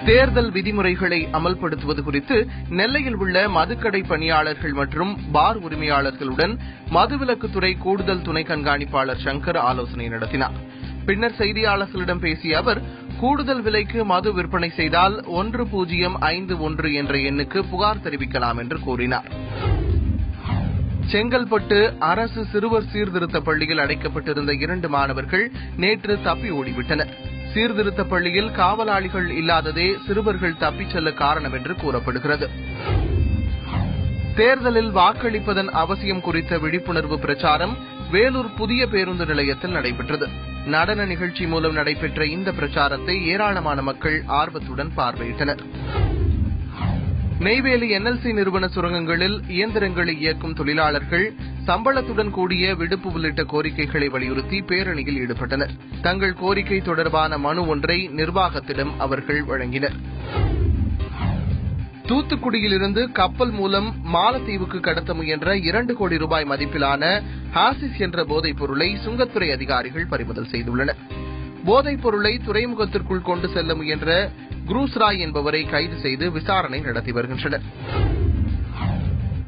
தேர்தல் விதிமுறைகளை அமல்படுத்துவது குறித்து நெல்லையில் உள்ள மதுக்கடை பணியாளர்கள் மற்றும் பார் உரிமையாளர்களுடன் மதுவிலக்குத்துறை கூடுதல் துணை கண்காணிப்பாளர் சங்கர் ஆலோசனை நடத்தினார். பின்னர் செய்தியாளர்களிடம் பேசிய அவர், கூடுதல் விலைக்கு மது விற்பனை செய்தால் 1051 என்ற எண்ணுக்கு புகார் தெரிவிக்கலாம் என்று கூறினார். செங்கல்பட்டு அரசு சிறுவர் சீர்திருத்த பள்ளியில் அடைக்கப்பட்டிருந்த 2 மாணவர்கள் நேற்று தப்பி ஓடிவிட்டனர். சீர்திருத்த பள்ளியில் காவலாளிகள் இல்லாததே சிறுவர்கள் தப்பிச் செல்ல காரணம் என்று கூறப்படுகிறது. தேர்தலில் வாக்களிப்பதன் அவசியம் குறித்த விழிப்புணர்வு பிரச்சாரம் வேலூர் புதிய பேருந்து நிலையத்தில் நடைபெற்றது. நடன நிகழ்ச்சி மூலம் நடைபெற்ற இந்த பிரச்சாரத்தை ஏராளமான மக்கள் ஆர்வத்துடன் பார்வையிட்டனர். நெய்வேலி NLC நிறுவன சுரங்கங்களில் இயந்திரங்களை இயக்கும் தொழிலாளர்கள் சம்பளத்துடன் கூடிய விடுப்பு உள்ளிட்ட கோரிக்கைகளை வலியுறுத்தி பேரணியில் ஈடுபட்டனர். தங்கள் கோரிக்கை தொடர்பான மனு ஒன்றை நிர்வாகத்திடம் அவர்கள் வழங்கினர். தூத்துக்குடியிலிருந்து கப்பல் மூலம் மாலத்தீவுக்கு கடத்த முயன்ற 2 கோடி ரூபாய் மதிப்பிலான ஹாசிஸ் என்ற போதைப் பொருளை சுங்கத்துறை அதிகாரிகள் பறிமுதல் செய்துள்ளனர். போதைப் பொருளை துறைமுகத்திற்குள் கொண்டு செல்ல முயன்ற குரூஸ்ராய் என்பவரை கைது செய்து விசாரணை நடத்தி வருகின்றனர்.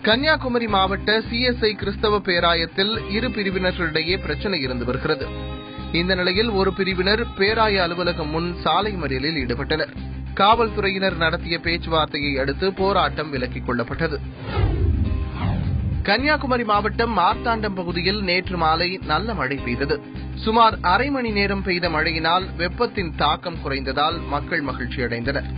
கன்னியாகுமரி மாவட்ட CSI கிறிஸ்தவ பேராயத்தில் 2 பிரிவினர்களிடையே பிரச்சினை இருந்து வருகிறது. இந்த நிலையில் ஒரு பிரிவினர் பேராய அலுவலகம் முன் சாலை மறியலில் ஈடுபட்டனர். காவல்துறையினர் நடத்திய பேச்சுவார்த்தையை அடுத்து போராட்டம் விலக்கிக் கொள்ளப்பட்டது. கன்னியாகுமரி மாவட்டம் மார்த்தாண்டம் பகுதியில் நேற்று மாலை நல்ல மழை பெய்தது. சுமார் அரை மணி நேரம் பெய்த மழையினால் வெப்பத்தின் தாக்கம் குறைந்ததால் மக்கள் மகிழ்ச்சியடைந்தனர்.